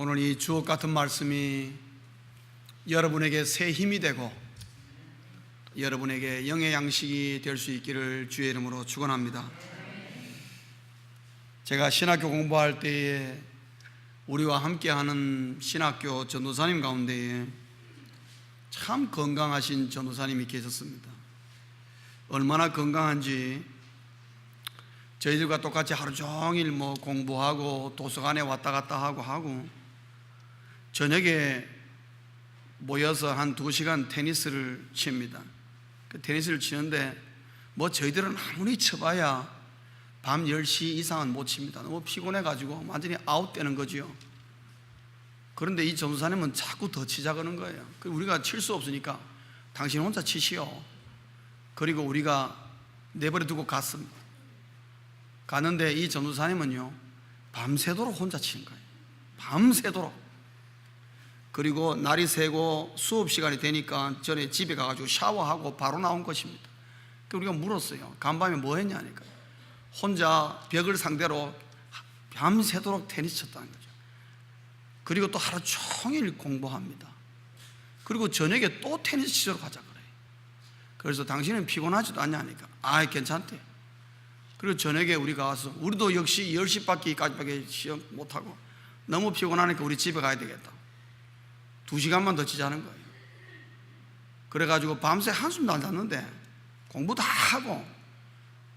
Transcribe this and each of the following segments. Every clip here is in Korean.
오늘 이 주옥 같은 말씀이 여러분에게 새 힘이 되고 여러분에게 영의 양식이 될 수 있기를 주의 이름으로 축원합니다. 제가 신학교 공부할 때에 우리와 함께하는 신학교 전도사님 가운데에 참 건강하신 전도사님이 계셨습니다. 얼마나 건강한지 저희들과 똑같이 하루 종일 공부하고 도서관에 왔다 갔다 하고 저녁에 모여서 한 2시간 테니스를 칩니다. 그 테니스를 치는데 저희들은 아무리 쳐봐야 밤 10시 이상은 못 칩니다. 너무 피곤해가지고 완전히 아웃되는 거죠. 그런데 이 전도사님은 자꾸 더 치자 그러는 거예요. 우리가 칠 수 없으니까 당신 혼자 치시오. 그리고 우리가 내버려 두고 갔습니다. 가는데 이 전도사님은요 밤새도록 혼자 치는 거예요. 밤새도록. 그리고 날이 새고 수업 시간이 되니까 전에 집에 가가지고 샤워하고 바로 나온 것입니다. 우리가 물었어요. 간밤에 뭐 했냐니까 혼자 벽을 상대로 밤새도록 테니스 쳤다는 거죠. 그리고 또 하루 종일 공부합니다. 그리고 저녁에 또 테니스 치러 가자 그래요. 그래서 당신은 피곤하지도 않냐니까 괜찮대. 그리고 저녁에 우리가 와서 우리도 역시 10시까지밖에 시험 못하고 너무 피곤하니까 우리 집에 가야 되겠다. 2시간만 더 치자는 거예요. 그래가지고 밤새 한숨도 안 잤는데 공부 다 하고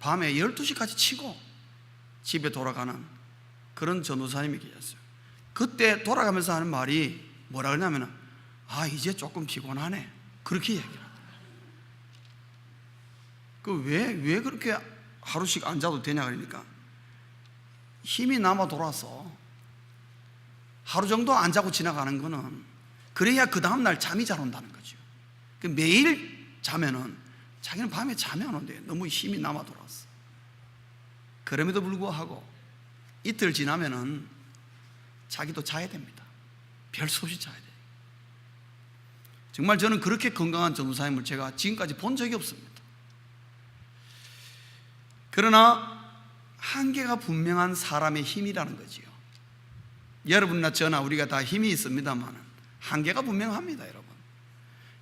밤에 12시까지 치고 집에 돌아가는 그런 전도사님이 계셨어요. 그때 돌아가면서 하는 말이 뭐라 그러냐면 이제 조금 피곤하네 그렇게 얘기를 하더라고요. 왜 그렇게 하루씩 안 자도 되냐 그러니까 힘이 남아 돌아서 하루 정도 안 자고 지나가는 거는 그래야 그 다음날 잠이 잘 온다는 거죠. 매일 자면은 자기는 밤에 잠이 안 온대요. 너무 힘이 남아 돌아서. 그럼에도 불구하고 이틀 지나면은 자기도 자야 됩니다. 별 수 없이 자야 돼요. 정말 저는 그렇게 건강한 전도사님을 제가 지금까지 본 적이 없습니다. 그러나 한계가 분명한 사람의 힘이라는 거지요. 여러분이나 저나 우리가 다 힘이 있습니다만 한계가 분명합니다.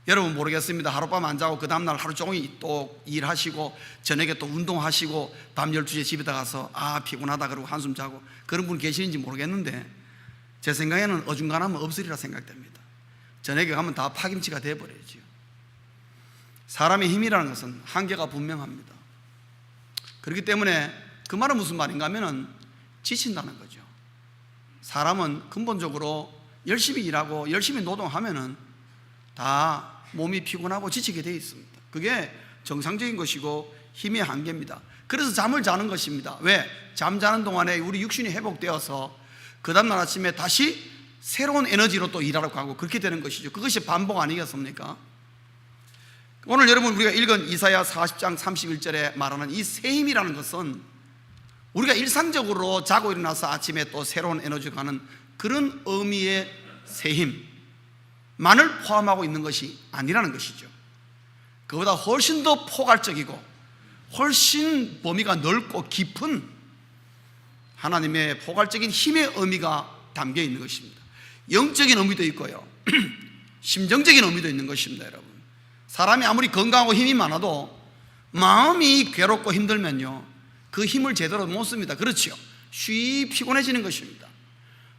여러분 모르겠습니다. 하룻밤 안 자고 그 다음날 하루 종일 또 일하시고 저녁에 또 운동하시고 밤 12시에 집에 가서 피곤하다 그러고 한숨 자고 그런 분 계시는지 모르겠는데 제 생각에는 어중간하면 없으리라 생각됩니다. 저녁에 가면 다 파김치가 돼버려야죠. 사람의 힘이라는 것은 한계가 분명합니다. 그렇기 때문에 그 말은 무슨 말인가 하면은 지친다는 거죠. 사람은 근본적으로 열심히 일하고 열심히 노동하면은 다 몸이 피곤하고 지치게 되어 있습니다. 그게 정상적인 것이고 힘의 한계입니다. 그래서 잠을 자는 것입니다. 왜? 잠자는 동안에 우리 육신이 회복되어서 그 다음날 아침에 다시 새로운 에너지로 또 일하러 가고 그렇게 되는 것이죠. 그것이 반복 아니겠습니까? 오늘 여러분 우리가 읽은 이사야 40장 31절에 말하는 이 새 힘이라는 것은 우리가 일상적으로 자고 일어나서 아침에 또 새로운 에너지가 가는 그런 의미의 새 힘만을 포함하고 있는 것이 아니라는 것이죠. 그보다 훨씬 더 포괄적이고 훨씬 범위가 넓고 깊은 하나님의 포괄적인 힘의 의미가 담겨 있는 것입니다. 영적인 의미도 있고요 심정적인 의미도 있는 것입니다. 여러분, 사람이 아무리 건강하고 힘이 많아도 마음이 괴롭고 힘들면요 그 힘을 제대로 못 씁니다. 그렇죠? 쉬 피곤해지는 것입니다.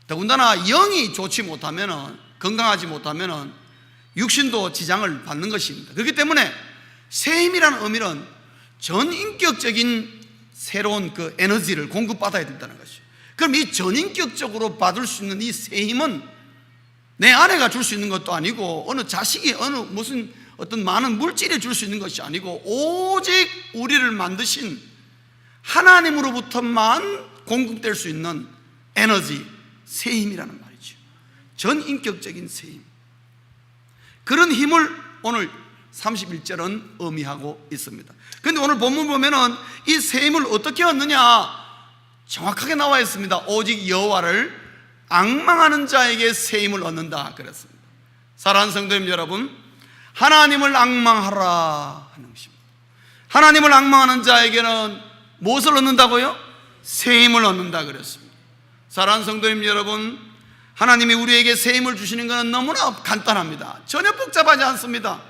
더군다나 영이 좋지 못하면 건강하지 못하면 육신도 지장을 받는 것입니다. 그렇기 때문에 새 힘이라는 의미는 전인격적인 새로운 그 에너지를 공급받아야 된다는 것이죠. 그럼 이 전인격적으로 받을 수 있는 이 새 힘은 내 아내가 줄 수 있는 것도 아니고 어느 자식이 무슨 어떤 많은 물질이 줄 수 있는 것이 아니고 오직 우리를 만드신 하나님으로부터만 공급될 수 있는 에너지, 새 힘이라는 말이죠. 전인격적인 새 힘. 그런 힘을 오늘 31절은 의미하고 있습니다. 그런데 오늘 본문 보면은 이 새 힘을 어떻게 얻느냐 정확하게 나와 있습니다. 오직 여호와를 앙망하는 자에게 새 힘을 얻는다 그랬습니다. 사랑하는 성도님 여러분, 하나님을 앙망하라 하는 것입니다. 하나님을 앙망하는 자에게는 무엇을 얻는다고요? 새 힘을 얻는다 그랬습니다. 사랑하는 성도님 여러분, 하나님이 우리에게 새 힘을 주시는 것은 너무나 간단합니다. 전혀 복잡하지 않습니다.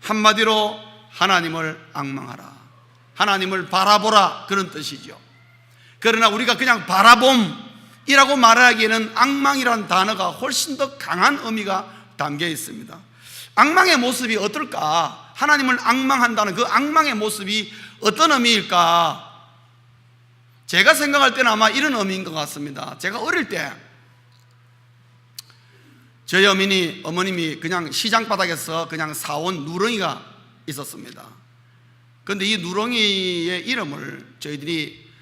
한마디로 하나님을 앙망하라, 하나님을 바라보라, 그런 뜻이죠. 그러나 우리가 그냥 바라봄이라고 말하기에는 앙망이라는 단어가 훨씬 더 강한 의미가 담겨 있습니다. 앙망의 모습이 어떨까? 하나님을 앙망한다는 그 앙망의 모습이 어떤 의미일까? 제가 생각할 때는 아마 이런 의미인 것 같습니다. 제가 어릴 때 저희 어머님이 그냥 시장 바닥에서 그냥 사온 누렁이가 있었습니다. 그런데 이 누렁이의 이름을 저희들이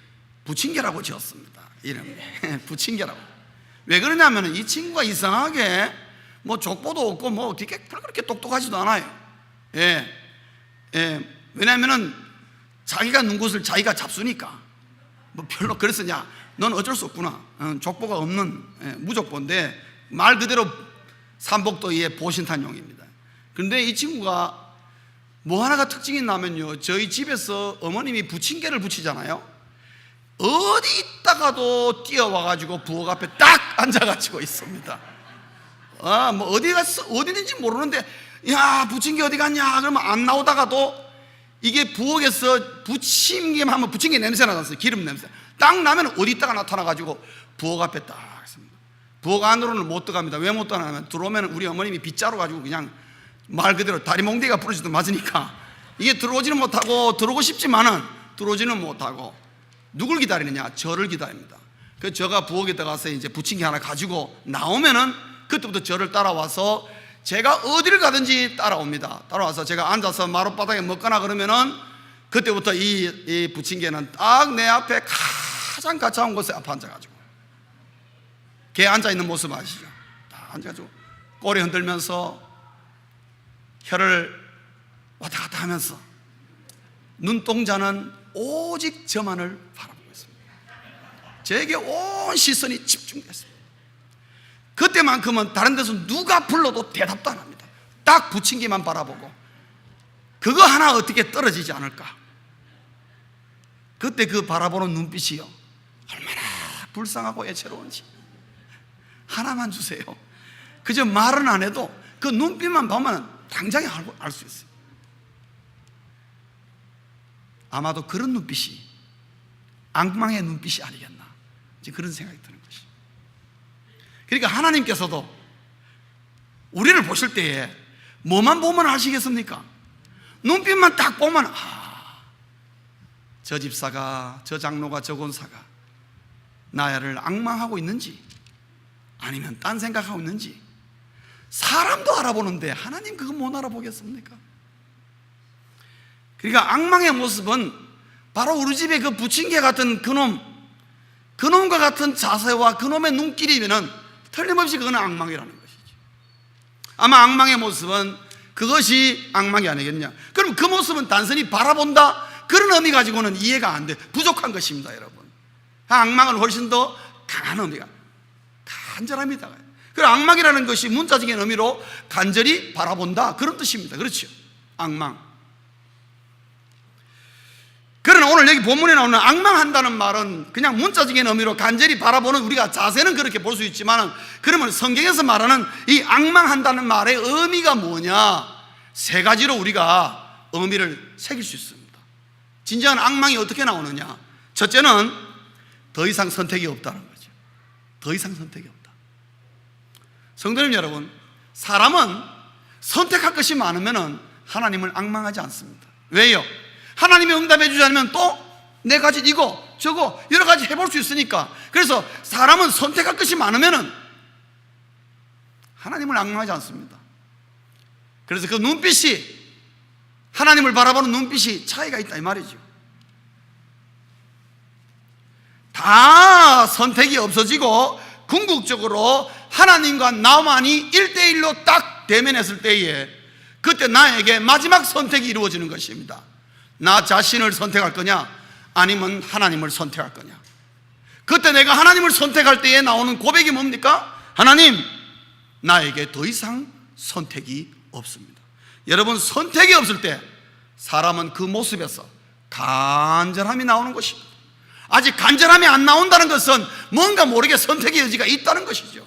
부침개라고 지었습니다. 이름이 부침개라고. 왜 그러냐면 이 친구가 이상하게 뭐 족보도 없고 뭐 그렇게 똑똑하지도 않아요. 왜냐하면은 자기가 눈 곳을 자기가 잡수니까 뭐 별로. 그래서 야, 넌 어쩔 수 없구나. 족보가 없는 무족보인데 말 그대로 삼복도의 보신탄용입니다. 그런데 이 친구가 뭐 하나가 특징이 나면요, 저희 집에서 어머님이 부침개를 부치잖아요. 어디 있다가도 뛰어와가지고 부엌 앞에 딱 앉아가지고 있습니다. 뭐 어디 갔어, 어디 있는지 모르는데 야, 부침개 어디 갔냐 그러면 안 나오다가도 이게 부엌에서 부침개 하면 부침개 냄새 나잖아요. 기름 냄새 딱 나면 어디 있다가 나타나가지고 부엌 앞에 딱 있습니다. 부엌 안으로는 못 들어갑니다. 왜 못 들어가냐면 들어오면 우리 어머님이 빗자루 가지고 그냥 말 그대로 다리 몽둥이가 부러지도 맞으니까 이게 들어오지는 못하고, 들어오고 싶지만은 들어오지는 못하고 누굴 기다리느냐? 저를 기다립니다. 그래서 저가 부엌에 들어가서 이제 부침개 하나 가지고 나오면은 그때부터 저를 따라와서 제가 어디를 가든지 따라옵니다. 따라와서 제가 앉아서 마룻바닥에 먹거나 그러면은 그때부터 이 부침개는 딱 내 앞에 가장 가까운 곳에 앞에 앉아가지고, 개 앉아있는 모습 아시죠? 딱 앉아가지고 꼬리 흔들면서 혀를 왔다 갔다 하면서 눈동자는 오직 저만을 바라보고 있습니다. 저에게 온 시선이 집중됐습니다. 그때만큼은 다른 데서 누가 불러도 대답도 안 합니다. 딱 부침개만 바라보고 그거 하나 어떻게 떨어지지 않을까? 그때 그 바라보는 눈빛이요, 얼마나 불쌍하고 애처로운지. 하나만 주세요. 그저 말은 안 해도 그 눈빛만 보면 당장에 알 수 있어요. 아마도 그런 눈빛이 앙망의 눈빛이 아니겠나, 이제 그런 생각이 드는 것이. 그러니까 하나님께서도 우리를 보실 때에 뭐만 보면 아시겠습니까? 눈빛만 딱 보면 저 집사가, 저 장로가, 저 권사가 나를 앙망하고 있는지 아니면 딴 생각하고 있는지 사람도 알아보는데 하나님 그거 못 알아보겠습니까? 그러니까 앙망의 모습은 바로 우리 집에 그 부침개 같은 그놈과 같은 자세와 그놈의 눈길이면은 틀림없이 그거는 앙망이라는 것이죠. 아마 앙망의 모습은 그것이 앙망이 아니겠냐? 그럼 그 모습은 단순히 바라본다, 그런 의미 가지고는 이해가 안 돼. 부족한 것입니다, 여러분. 앙망은 훨씬 더 강한 의미가, 간절합니다. 그리고 앙망이라는 것이 문자적인 의미로 간절히 바라본다, 그런 뜻입니다. 그렇죠? 앙망. 그러나 오늘 여기 본문에 나오는 앙망한다는 말은 그냥 문자적인 의미로 간절히 바라보는, 우리가 자세는 그렇게 볼 수 있지만, 그러면 성경에서 말하는 이 앙망한다는 말의 의미가 뭐냐? 세 가지로 우리가 의미를 새길 수 있습니다. 진정한 앙망이 어떻게 나오느냐? 첫째는 더 이상 선택이 없다는 거죠. 더 이상 선택이 없다. 성도님 여러분, 사람은 선택할 것이 많으면 하나님을 앙망하지 않습니다. 왜요? 하나님이 응답해 주지 않으면 또 내 가진 이거 저거 여러 가지 해볼 수 있으니까. 그래서 사람은 선택할 것이 많으면 하나님을 앙망하지 않습니다. 그래서 그 눈빛이, 하나님을 바라보는 눈빛이 차이가 있다 이 말이죠. 다 선택이 없어지고 궁극적으로 하나님과 나만이 1대1로 딱 대면했을 때에, 그때 나에게 마지막 선택이 이루어지는 것입니다. 나 자신을 선택할 거냐 아니면 하나님을 선택할 거냐. 그때 내가 하나님을 선택할 때에 나오는 고백이 뭡니까? 하나님, 나에게 더 이상 선택이 없습니다. 여러분, 선택이 없을 때 사람은 그 모습에서 간절함이 나오는 것입니다. 아직 간절함이 안 나온다는 것은 뭔가 모르게 선택의 여지가 있다는 것이죠.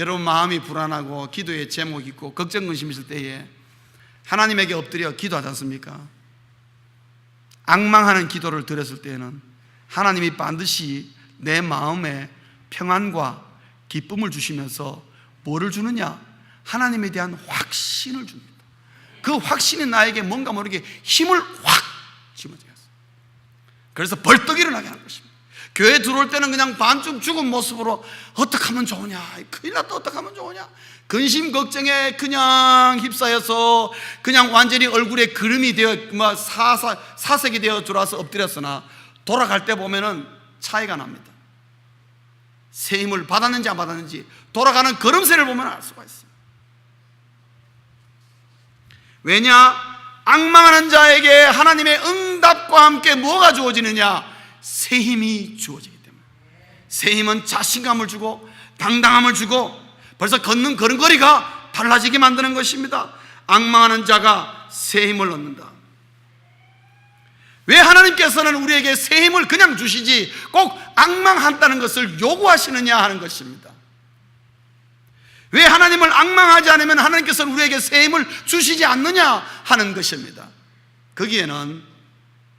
여러분 마음이 불안하고 기도에 제목 있고 걱정 근심 있을 때에 하나님에게 엎드려 기도하지 않습니까? 앙망하는 기도를 드렸을 때에는 하나님이 반드시 내 마음에 평안과 기쁨을 주시면서 뭐를 주느냐? 하나님에 대한 확신을 줍니다. 그 확신이 나에게 뭔가 모르게 힘을 확 집어넣어요. 그래서 벌떡 일어나게 하는 것입니다. 교회 들어올 때는 그냥 반쯤 죽은 모습으로 어떻게 하면 좋으냐, 큰일 났다, 어떻게 하면 좋으냐, 근심 걱정에 그냥 휩싸여서 그냥 완전히 얼굴에 그름이 되어 사색이 되어 들어와서 엎드렸으나 돌아갈 때 보면은 차이가 납니다. 새 힘을 받았는지 안 받았는지 돌아가는 걸음새를 보면 알 수가 있습니다. 왜냐? 앙망하는 자에게 하나님의 응답과 함께 뭐가 주어지느냐? 새 힘이 주어지기 때문에. 새 힘은 자신감을 주고 당당함을 주고 벌써 걷는 걸음걸이가 달라지게 만드는 것입니다. 앙망하는 자가 새 힘을 얻는다. 왜 하나님께서는 우리에게 새 힘을 그냥 주시지 꼭 앙망한다는 것을 요구하시느냐 하는 것입니다. 왜 하나님을 앙망하지 않으면 하나님께서는 우리에게 새 힘을 주시지 않느냐 하는 것입니다. 거기에는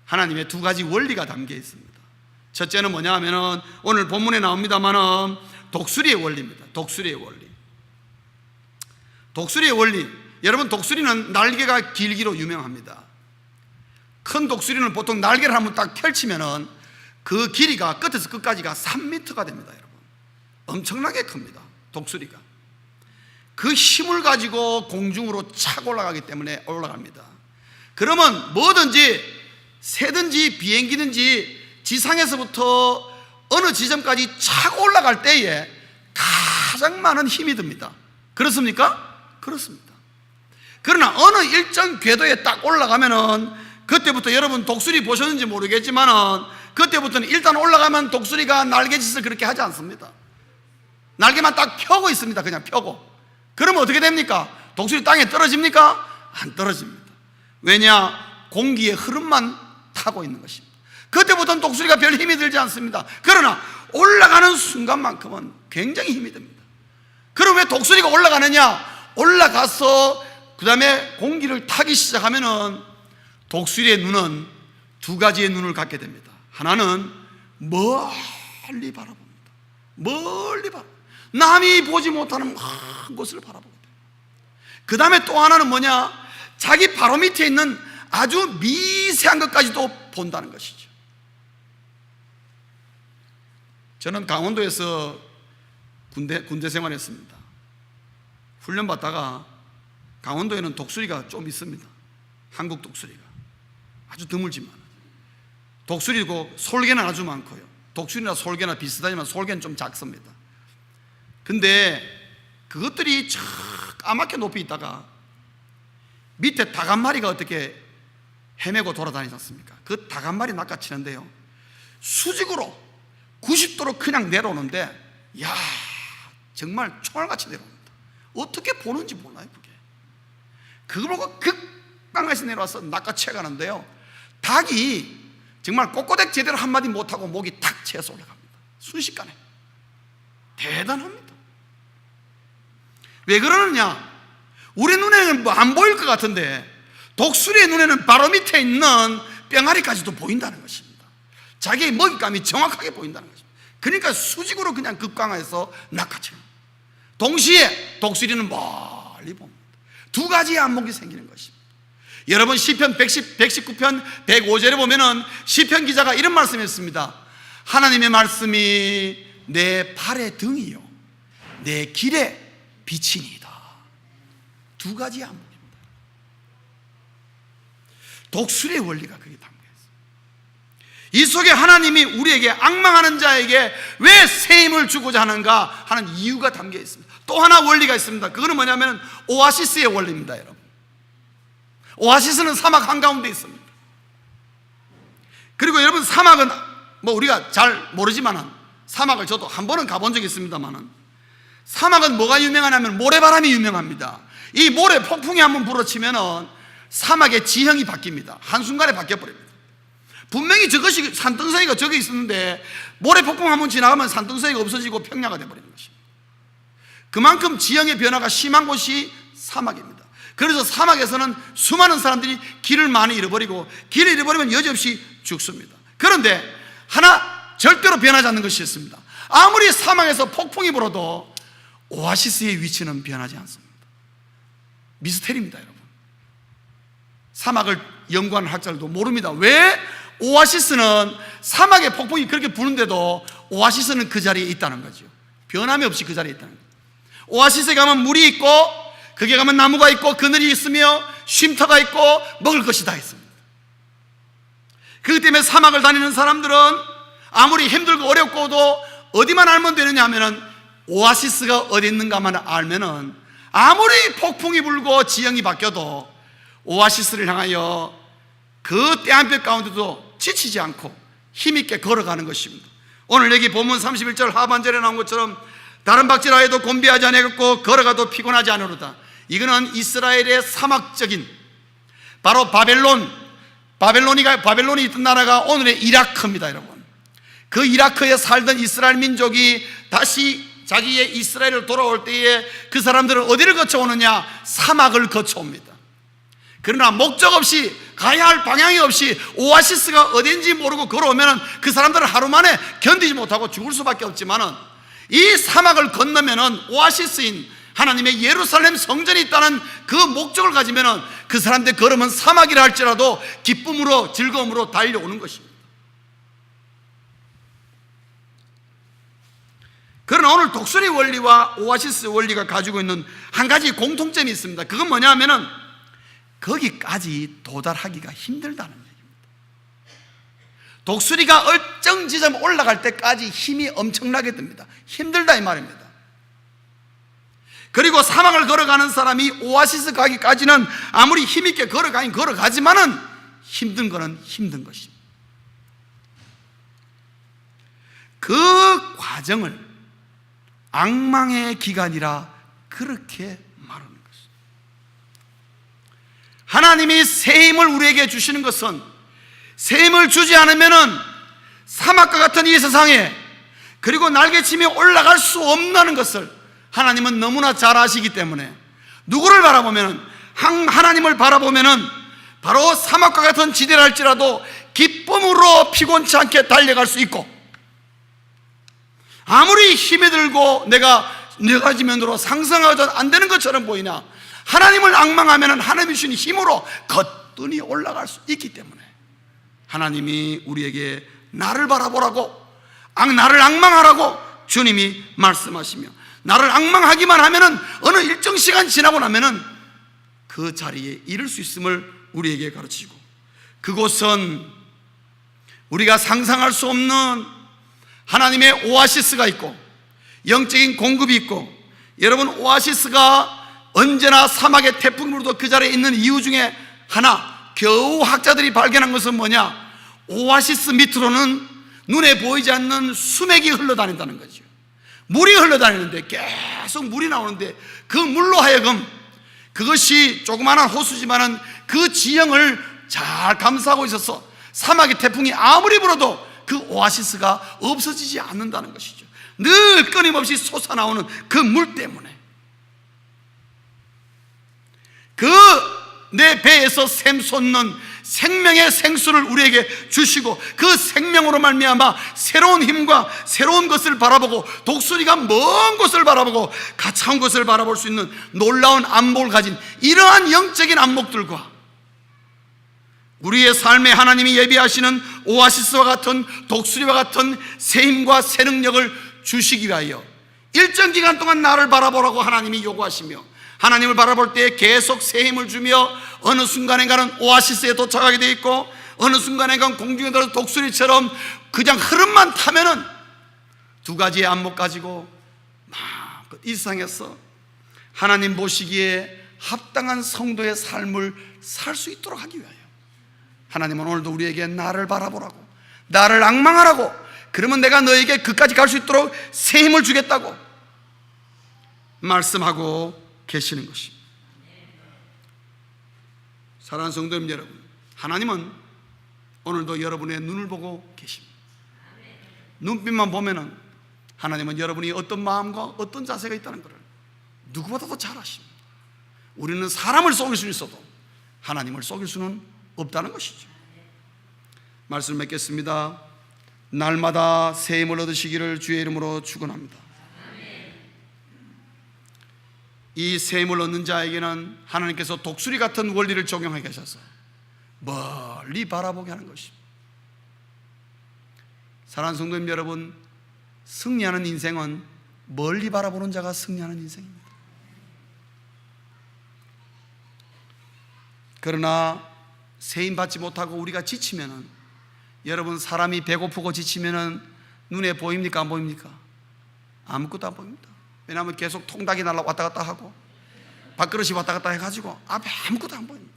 하나님의 두 가지 원리가 담겨 있습니다. 첫째는 뭐냐 하면은 오늘 본문에 나옵니다만은 독수리의 원리입니다. 독수리의 원리. 독수리의 원리. 여러분, 독수리는 날개가 길기로 유명합니다. 큰 독수리는 보통 날개를 한번 딱 펼치면은 그 길이가 끝에서 끝까지가 3m가 됩니다. 여러분, 엄청나게 큽니다. 독수리가 그 힘을 가지고 공중으로 착 올라가기 때문에 올라갑니다. 그러면 뭐든지 새든지 비행기든지 지상에서부터 어느 지점까지 착 올라갈 때에 가장 많은 힘이 듭니다. 그렇습니까? 그렇습니다. 그러나 어느 일정 궤도에 딱 올라가면은 그때부터 여러분 독수리 보셨는지 모르겠지만은 그때부터는 일단 올라가면 독수리가 날개짓을 그렇게 하지 않습니다. 날개만 딱 펴고 있습니다. 그냥 펴고. 그러면 어떻게 됩니까? 독수리 땅에 떨어집니까? 안 떨어집니다. 왜냐? 공기의 흐름만 타고 있는 것입니다. 그때부터는 독수리가 별 힘이 들지 않습니다. 그러나 올라가는 순간만큼은 굉장히 힘이 듭니다. 그럼 왜 독수리가 올라가느냐? 올라가서 그 다음에 공기를 타기 시작하면은 독수리의 눈은 두 가지의 눈을 갖게 됩니다. 하나는 멀리 바라봅니다. 멀리 바라봅니다. 남이 보지 못하는 먼 곳을 바라보게 돼요. 그 다음에 또 하나는 뭐냐? 자기 바로 밑에 있는 아주 미세한 것까지도 본다는 것이죠. 저는 강원도에서 군대 생활했습니다. 훈련 받다가 강원도에는 독수리가 좀 있습니다. 한국 독수리가 아주 드물지만 독수리고 솔개는 아주 많고요. 독수리나 솔개나 비슷하지만 솔개는 좀 작습니다. 근데 그것들이 저 까맣게 높이 있다가 밑에 닭 한 마리가 어떻게 헤매고 돌아다니지 않습니까? 그 닭 한 마리 낚아치는데요, 수직으로 90도로 그냥 내려오는데, 야, 정말 총알같이 내려옵니다. 어떻게 보는지 몰라요. 그걸 보고 극방에서 내려와서 낚아채 가는데요, 닭이 정말 꼬꼬댁 제대로 한마디 못하고 목이 탁 채서 올라갑니다. 순식간에. 대단합니다. 왜 그러느냐? 우리 눈에는 뭐 안 보일 것 같은데 독수리의 눈에는 바로 밑에 있는 뿅아리까지도 보인다는 것입니다. 자기의 먹잇감이 정확하게 보인다는 것입니다. 그러니까 수직으로 그냥 급강해서 낚아채요. 동시에 독수리는 멀리 봅니다. 두 가지의 안목이 생기는 것입니다. 여러분, 시편 119편 105절에 보면은 시편 기자가 이런 말씀을 했습니다. 하나님의 말씀이 내 발의 등이요 내 길의 빛이니이다. 두 가지 안목입니다. 독수리의 원리가 거기에 담겨 있습니다. 이 속에 하나님이 우리에게 앙망하는 자에게 왜 새 힘을 주고자 하는가 하는 이유가 담겨 있습니다. 또 하나 원리가 있습니다. 그거는 뭐냐면 오아시스의 원리입니다. 여러분, 오아시스는 사막 한가운데 있습니다. 그리고 여러분, 사막은 뭐 우리가 잘 모르지만 사막을 저도 한 번은 가본 적이 있습니다만, 사막은 뭐가 유명하냐면 모래바람이 유명합니다. 이 모래 폭풍이 한번 불어치면 사막의 지형이 바뀝니다. 한순간에 바뀌어버립니다. 분명히 저것이 산등성이가 저기 있었는데 모래 폭풍 한번 지나가면 산등성이가 없어지고 평야가 되어버리는 것입니다. 그만큼 지형의 변화가 심한 곳이 사막입니다. 그래서 사막에서는 수많은 사람들이 길을 많이 잃어버리고, 길을 잃어버리면 여지없이 죽습니다. 그런데 하나 절대로 변하지 않는 것이 있습니다. 아무리 사막에서 폭풍이 불어도 오아시스의 위치는 변하지 않습니다. 미스테리입니다, 여러분. 사막을 연구하는 학자들도 모릅니다. 왜 오아시스는 사막에 폭풍이 그렇게 부는데도 오아시스는 그 자리에 있다는 거죠. 변함이 없이 그 자리에 있다는 거죠. 오아시스에 가면 물이 있고, 거기에 가면 나무가 있고, 그늘이 있으며 쉼터가 있고, 먹을 것이 다 있습니다. 그렇기 때문에 사막을 다니는 사람들은 아무리 힘들고 어렵고도 어디만 알면 되느냐 하면은 오아시스가 어디 있는가만 알면은 아무리 폭풍이 불고 지형이 바뀌어도 오아시스를 향하여 그 떼한볕 가운데도 지치지 않고 힘있게 걸어가는 것입니다. 오늘 여기 본문 31절 하반절에 나온 것처럼 다른 박질하여도 곤비하지 아니하겠고 걸어가도 피곤하지 않으로다. 이거는 이스라엘의 사막적인, 바로 바벨론이 있던 나라가 오늘의 이라크입니다, 여러분. 그 이라크에 살던 이스라엘 민족이 다시 자기의 이스라엘을 돌아올 때에 그 사람들은 어디를 거쳐오느냐? 사막을 거쳐옵니다. 그러나 목적 없이, 가야 할 방향이 없이 오아시스가 어딘지 모르고 걸어오면 그 사람들은 하루 만에 견디지 못하고 죽을 수밖에 없지만은, 이 사막을 건너면은 오아시스인 하나님의 예루살렘 성전이 있다는 그 목적을 가지면은 그 사람들 걸으면 사막이라 할지라도 기쁨으로, 즐거움으로 달려오는 것입니다. 그러나 오늘 독수리 원리와 오아시스 원리가 가지고 있는 한 가지 공통점이 있습니다. 그건 뭐냐 하면은 거기까지 도달하기가 힘들다는 얘기입니다. 독수리가 얼정 지점 올라갈 때까지 힘이 엄청나게 듭니다. 힘들다 이 말입니다. 그리고 사막을 걸어가는 사람이 오아시스 가기까지는 아무리 힘있게 걸어가긴 걸어가지만은 힘든 거는 힘든 것입니다. 그 과정을 악망의 기간이라 그렇게 말하는 것입니다. 하나님이 새 힘을 우리에게 주시는 것은, 새 힘을 주지 않으면은 사막과 같은 이 세상에, 그리고 날개치며 올라갈 수 없는 것을 하나님은 너무나 잘 아시기 때문에, 누구를 바라보면, 하나님을 바라보면은 바로 사막과 같은 지대를 할지라도 기쁨으로 피곤치 않게 달려갈 수 있고, 아무리 힘이 들고 내가 네 가지 면으로 상승하도 안 되는 것처럼 보이나, 하나님을 앙망하면 하나님이 주신 힘으로 거뜬히 올라갈 수 있기 때문에 하나님이 우리에게 나를 바라보라고, 나를 앙망하라고 주님이 말씀하시며, 나를 앙망하기만 하면은 어느 일정 시간 지나고 나면은 그 자리에 이를 수 있음을 우리에게 가르치고, 그곳은 우리가 상상할 수 없는 하나님의 오아시스가 있고 영적인 공급이 있고, 여러분, 오아시스가 언제나 사막의 태풍이 불어도 그 자리에 있는 이유 중에 하나, 겨우 학자들이 발견한 것은 뭐냐? 오아시스 밑으로는 눈에 보이지 않는 수맥이 흘러다닌다는 거죠. 물이 흘러다니는데, 계속 물이 나오는데, 그 물로 하여금, 그것이 조그마한 호수지만은 그 지형을 잘 감싸고 있어서 사막의 태풍이 아무리 불어도 그 오아시스가 없어지지 않는다는 것이죠. 늘 끊임없이 솟아나오는 그 물 때문에, 그 내 배에서 샘솟는 생명의 생수를 우리에게 주시고, 그 생명으로 말미암아 새로운 힘과 새로운 것을 바라보고, 독수리가 먼 곳을 바라보고 가차운 것을 바라볼 수 있는 놀라운 안목을 가진 이러한 영적인 안목들과 우리의 삶에 하나님이 예비하시는 오아시스와 같은, 독수리와 같은 새 힘과 새 능력을 주시기 위하여 일정 기간 동안 나를 바라보라고 하나님이 요구하시며, 하나님을 바라볼 때 계속 새 힘을 주며 어느 순간인가는 오아시스에 도착하게 되어 있고, 어느 순간인가는 공중에 들어서 독수리처럼 그냥 흐름만 타면은 두 가지의 안목 가지고 마음껏 일상에서 하나님 보시기에 합당한 성도의 삶을 살 수 있도록 하기 위하여 하나님은 오늘도 우리에게 나를 바라보라고, 나를 앙망하라고, 그러면 내가 너에게 그까지 갈 수 있도록 새 힘을 주겠다고 말씀하고 계시는 것입니다. 사랑하는 성도 여러분, 하나님은 오늘도 여러분의 눈을 보고 계십니다. 눈빛만 보면은 하나님은 여러분이 어떤 마음과 어떤 자세가 있다는 것을 누구보다도 잘 아십니다. 우리는 사람을 속일 수는 있어도 하나님을 속일 수는 없다는 것이죠. 말씀을 맺겠습니다. 날마다 새 힘을 얻으시기를 주의 이름으로 축원합니다. 이 새 힘을 얻는 자에게는 하나님께서 독수리 같은 원리를 적용하게 하셔서 멀리 바라보게 하는 것입니다. 사랑하는 성도님 여러분, 승리하는 인생은 멀리 바라보는 자가 승리하는 인생입니다. 그러나 새 힘 받지 못하고 우리가 지치면은, 여러분, 사람이 배고프고 지치면은 눈에 보입니까 안 보입니까? 아무것도 안 보입니다. 왜냐하면 계속 통닭이 날라 왔다 갔다 하고 밥그릇이 왔다 갔다 해가지고 앞에 아무것도 안 보입니다.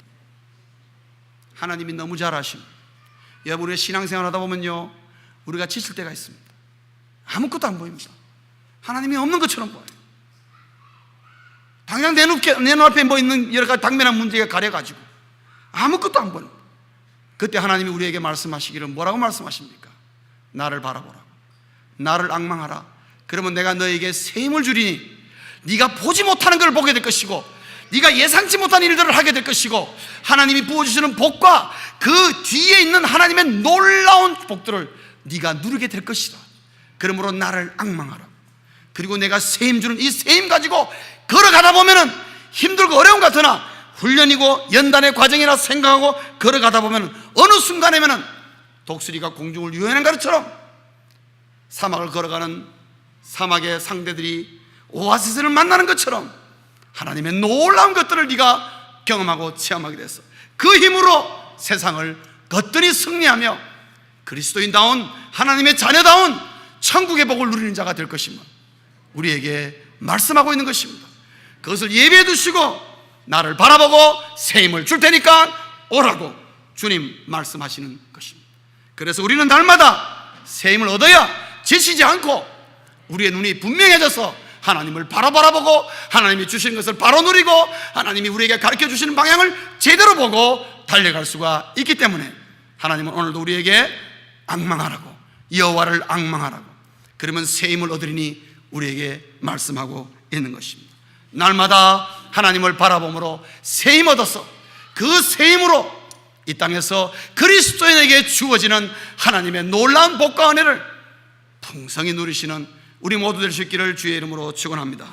하나님이 너무 잘 아십니다. 여러분, 우리가 신앙생활 하다 보면요, 우리가 지칠 때가 있습니다. 아무것도 안 보입니다. 하나님이 없는 것처럼 보여요. 당장 내 눈앞에 뭐 있는 여러 가지 당면한 문제가 가려가지고 아무것도 안 보입니다. 그때 하나님이 우리에게 말씀하시기를 뭐라고 말씀하십니까? 나를 바라보라, 나를 앙망하라. 그러면 내가 너에게 새 힘을 주리니 네가 보지 못하는 걸 보게 될 것이고, 네가 예상치 못한 일들을 하게 될 것이고, 하나님이 부어주시는 복과 그 뒤에 있는 하나님의 놀라운 복들을 네가 누리게 될 것이다. 그러므로 나를 앙망하라. 그리고 내가 새 힘 주는 이 새 힘 가지고 걸어가다 보면은 힘들고 어려운 것 같으나 훈련이고 연단의 과정이라 생각하고 걸어가다 보면은 어느 순간에면은 독수리가 공중을 유연한 것처럼 사막을 걸어가는 사막의 상대들이 오아시스를 만나는 것처럼 하나님의 놀라운 것들을 네가 경험하고 체험하게 됐어. 그 힘으로 세상을 거뜬히 승리하며 그리스도인다운 하나님의 자녀다운 천국의 복을 누리는 자가 될 것임을 우리에게 말씀하고 있는 것입니다. 그것을 예비해 두시고 나를 바라보고 새 힘을 줄 테니까 오라고 주님 말씀하시는 것입니다. 그래서 우리는 날마다 새 힘을 얻어야 지치지 않고 우리의 눈이 분명해져서 하나님을 바로 바라보고 하나님이 주신 것을 바로 누리고 하나님이 우리에게 가르쳐 주시는 방향을 제대로 보고 달려갈 수가 있기 때문에 하나님은 오늘도 우리에게 앙망하라고, 여호와를 앙망하라고, 그러면 새 힘을 얻으리니 우리에게 말씀하고 있는 것입니다. 날마다 하나님을 바라봄으로 새 힘 얻어서 그 새 힘으로 이 땅에서 그리스도인에게 주어지는 하나님의 놀라운 복과 은혜를 풍성히 누리시는 우리 모두 될 수 있기를 주의 이름으로 축원합니다.